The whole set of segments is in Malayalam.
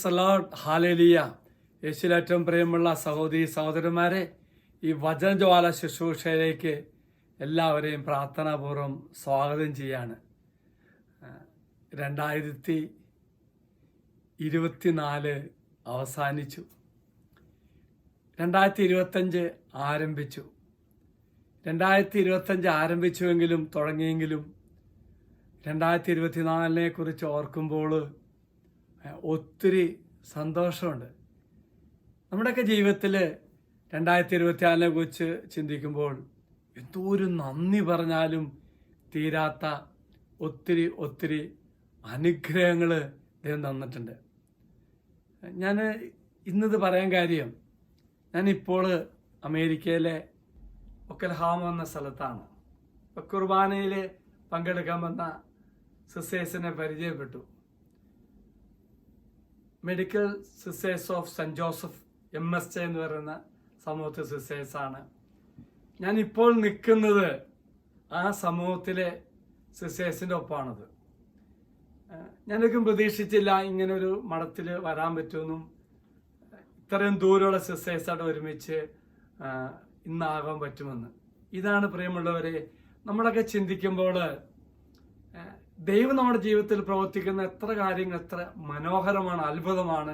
Price allot, hallelujah. യേശുവിൽ ഏറ്റവും പ്രിയമുള്ള സഹോദരി സഹോദരന്മാരെ, ഈ വചനജ്വാല ശുശ്രൂഷയിലേക്ക് എല്ലാവരെയും പ്രാർത്ഥനാപൂർവ്വം സ്വാഗതം ചെയ്യാണ്. 2024 അവസാനിച്ചു, 2025 ആരംഭിച്ചു. 2025 ആരംഭിച്ചുവെങ്കിലും തുടങ്ങിയെങ്കിലും 2024 കുറിച്ച് ഓർക്കുമ്പോൾ ഒത്തിരി സന്തോഷമുണ്ട്. നമ്മുടെയൊക്കെ ജീവിതത്തിൽ 2024 കുറിച്ച് ചിന്തിക്കുമ്പോൾ എന്തോരം നന്ദി പറഞ്ഞാലും തീരാത്ത ഒത്തിരി ഒത്തിരി അനുഗ്രഹങ്ങൾ ദൈവം തന്നിട്ടുണ്ട്. ഞാൻ ഇന്നത് പറയാൻ കാര്യം, ഞാനിപ്പോൾ അമേരിക്കയിലെ ഒക്കൽഹാമ എന്ന സ്ഥലത്താണ്. കുർബാനയിൽ പങ്കെടുക്കാൻ വന്ന സിസ്റ്റേഴ്സിനെ പരിചയപ്പെട്ടു. Medical sisters of Saint Joseph MSJ എന്ന് പറയുന്ന സമൂഹത്തിലെ സിസ്റ്റേഴ്സാണ്. ഞാനിപ്പോൾ നിൽക്കുന്നത് ആ സമൂഹത്തിലെ സിസ്റ്റേഴ്സിൻ്റെ ഒപ്പമാണത്. ഞാനൊരിക്കലും പ്രതീക്ഷിച്ചില്ല ഇങ്ങനൊരു മഠത്തിൽ വരാൻ പറ്റുമെന്നും ഇത്രയും ദൂരമുള്ള സിസ്റ്റേഴ്സായിട്ട് ഒരുമിച്ച് ഇന്നാകാൻ പറ്റുമെന്ന്. ഇതാണ് പ്രിയമുള്ളവരെ, നമ്മളൊക്കെ ചിന്തിക്കുമ്പോൾ ദൈവം നമ്മുടെ ജീവിതത്തിൽ പ്രവർത്തിക്കുന്ന എത്ര കാര്യങ്ങൾ എത്ര മനോഹരമാണ്, അത്ഭുതമാണ്.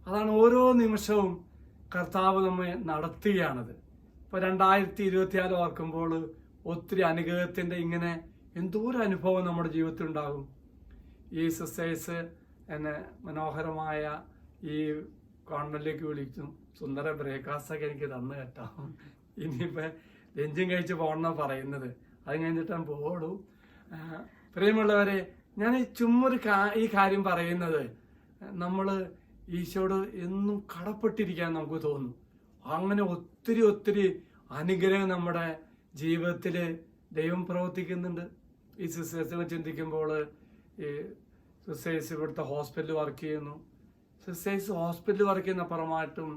അതാണ് ഓരോ നിമിഷവും കർത്താവ് നമ്മെ നടത്തുകയാണത്. ഇപ്പോൾ 2024 ഓർക്കുമ്പോൾ ഒത്തിരി അനുഗ്രഹത്തിൻ്റെ ഇങ്ങനെ എന്തോരം അനുഭവം നമ്മുടെ ജീവിതത്തിൽ ഉണ്ടാകും. ഈ സിസ്റ്റേഴ്സ് എന്നെ മനോഹരമായ ഈ കോൺവെന്റിലേക്ക് വിളിച്ചു. സുന്ദര ബ്രേക്ക്ഫാസ്റ്റൊക്കെ എനിക്ക് തന്നു കേട്ടോ. ഇനിയിപ്പോൾ ലഞ്ചും കഴിച്ച് പോകണമെന്നാണ് പറയുന്നത്. അത് കഴിഞ്ഞിട്ട് ഞാൻ പോകൂ. പ്രിയമുള്ളവരെ, ഞാൻ ഈ കാര്യം പറയുന്നത്, നമ്മൾ ഈശോയോട് എന്നും കടപ്പെട്ടിരിക്കാൻ നമുക്ക് തോന്നും. അങ്ങനെ ഒത്തിരി ഒത്തിരി അനുഗ്രഹം നമ്മുടെ ജീവിതത്തിൽ ദൈവം പ്രവർത്തിക്കുന്നുണ്ട്. ഈ സിസ്റ്റേഴ്സിനെ ചിന്തിക്കുമ്പോൾ, ഈ സിസ്റ്റേഴ്സ് ഇവിടുത്തെ ഹോസ്പിറ്റലിൽ വർക്ക് ചെയ്യുന്നു. സിസ്റ്റേഴ്സ് ഹോസ്പിറ്റലിൽ വർക്ക് ചെയ്യുന്ന പുറമായിട്ടും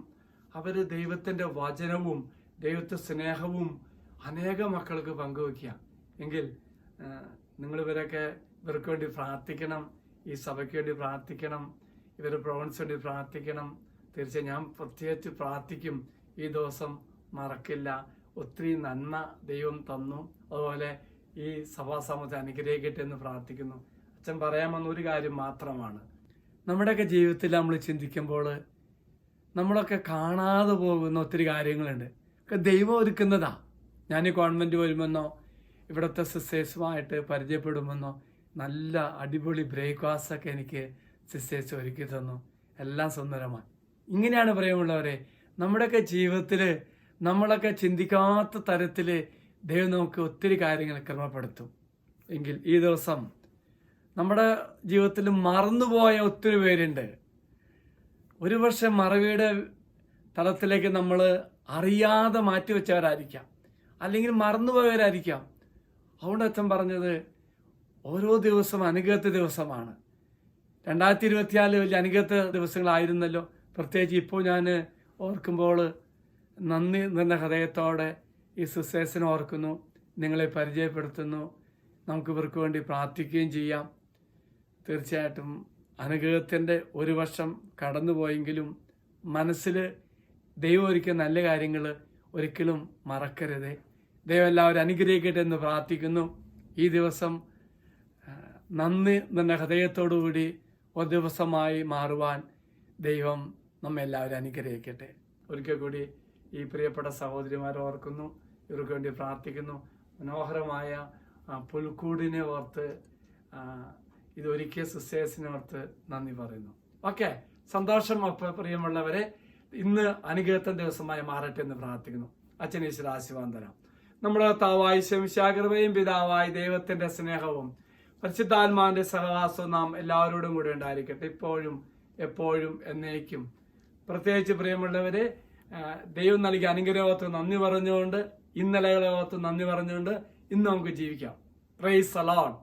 അവർ ദൈവത്തിൻ്റെ വചനവും ദൈവത്തെ സ്നേഹവും അനേക മക്കൾക്ക് പങ്കുവയ്ക്കുക. എങ്കിൽ നിങ്ങൾ ഇവർക്ക് വേണ്ടി പ്രാർത്ഥിക്കണം, ഈ സഭയ്ക്ക് വേണ്ടി പ്രാർത്ഥിക്കണം, ഇവരുടെ പ്രൊവിൻസിന് വേണ്ടി പ്രാർത്ഥിക്കണം. തീർച്ചയായും ഞാൻ പ്രത്യേകിച്ച് പ്രാർത്ഥിക്കും. ഈ ദിവസം മറക്കില്ല. ഒത്തിരി നന്മ ദൈവം തന്നു. അതുപോലെ ഈ സഭാസമൂഹത്തെ അനുഗ്രഹിക്കട്ടെ എന്ന് പ്രാർത്ഥിക്കുന്നു. അച്ഛൻ പറയാൻ വന്ന ഒരു കാര്യം മാത്രമാണ്, നമ്മുടെയൊക്കെ ജീവിതത്തിൽ നമ്മൾ ചിന്തിക്കുമ്പോൾ നമ്മളൊക്കെ കാണാതെ പോകുന്ന ഒത്തിരി കാര്യങ്ങളുണ്ട്. ദൈവം ഒരുക്കുന്നതാ. ഞാൻ ഈ കോൺവെന്റ് വരുമെന്നോ ഇവിടുത്തെ സിസ്റ്റേഴ്സുമായിട്ട് പരിചയപ്പെടുമെന്നോ നല്ല അടിപൊളി ബ്രേക്ക്ഫാസ്റ്റൊക്കെ എനിക്ക് സിസ്റ്റേഴ്സ് ഒരുക്കി തന്നു. എല്ലാം സുന്ദരമാണ്. ഇങ്ങനെയാണ് പ്രിയമുള്ളവരെ, നമ്മുടെയൊക്കെ ജീവിതത്തിൽ നമ്മളൊക്കെ ചിന്തിക്കാത്ത തരത്തിൽ ദൈവം നമുക്ക് ഒത്തിരി കാര്യങ്ങൾ ക്രമപ്പെടുത്തും. എങ്കിൽ ഈ ദിവസം നമ്മുടെ ജീവിതത്തിൽ മറന്നുപോയ ഒത്തിരി പേരുണ്ട്. ഒരു പക്ഷേ മറവിയുടെ തലത്തിലേക്ക് നമ്മൾ അറിയാതെ മാറ്റിവെച്ചവരായിരിക്കാം, അല്ലെങ്കിൽ മറന്നുപോയവരായിരിക്കാം. അതുകൊണ്ട് അച്ഛൻ പറഞ്ഞത് ഓരോ ദിവസം അനുഗ്രഹത്തെ ദിവസമാണ്. 2024 വലിയ അനുഗ്രഹത്തെ ദിവസങ്ങളായിരുന്നല്ലോ. പ്രത്യേകിച്ച് ഇപ്പോൾ ഞാൻ ഓർക്കുമ്പോൾ നന്ദി നിറഞ്ഞ ഹൃദയത്തോടെ ഈ സിസ്റ്റേഴ്സിനെ ഓർക്കുന്നു, നിങ്ങളെ പരിചയപ്പെടുത്തുന്നു. നമുക്ക് ഇവർക്ക് വേണ്ടി പ്രാർത്ഥിക്കുകയും ചെയ്യാം. തീർച്ചയായിട്ടും അനുഗ്രഹത്തിൻ്റെ ഒരു വർഷം കടന്നുപോയെങ്കിലും മനസ്സിൽ ദൈവം ഒരുക്കിയ നല്ല കാര്യങ്ങൾ ഒരിക്കലും മറക്കരുത്. ദൈവം എല്ലാവരും അനുഗ്രഹിക്കട്ടെ എന്ന് പ്രാർത്ഥിക്കുന്നു. ഈ ദിവസം നന്ദി നിറഞ്ഞ ഹൃദയത്തോടുകൂടി ഒരു ദിവസമായി മാറുവാൻ ദൈവം നമ്മെല്ലാവരും അനുഗ്രഹിക്കട്ടെ. ഒരിക്കൽ കൂടി ഈ പ്രിയപ്പെട്ട സഹോദരിമാരെ ഓർക്കുന്നു, ഇവർക്ക് വേണ്ടി പ്രാർത്ഥിക്കുന്നു. മനോഹരമായ പുൽക്കൂടിനെ ഓർത്ത്, ഇതൊരുക്കിയ സിസ്റ്റേഴ്സിനെ ഓർത്ത് നന്ദി പറയുന്നു. ഓക്കെ, സന്തോഷം. പ്രിയമുള്ളവരെ, ഇന്ന് അനുഗ്രഹത്തിന്റെ ദിവസമായി മാറട്ടെ എന്ന് പ്രാർത്ഥിക്കുന്നു. അച്ഛൻ ഈശ്വര ആശീർവാദം തരാം. നമ്മുടെ കർത്താവായ ശംശാകൃപയും പിതാവായ ദൈവത്തിന്റെ സ്നേഹവും പരിശുദ്ധാത്മാവിന്റെ സഹവാസവും നാം എല്ലാവരോടും കൂടെ ഉണ്ടായിരിക്കട്ടെ, ഇപ്പോഴും എപ്പോഴും എന്നേക്കും. പ്രത്യേകിച്ച് പ്രിയമുള്ളവരെ, ദൈവം നൽകിയ അനുഗ്രഹത്തെ നന്ദി പറഞ്ഞുകൊണ്ട്, ഇന്നലകളെ ഓർത്ത് നന്ദി പറഞ്ഞുകൊണ്ട് ഇന്ന് നമുക്ക് ജീവിക്കാം. Praise the Lord.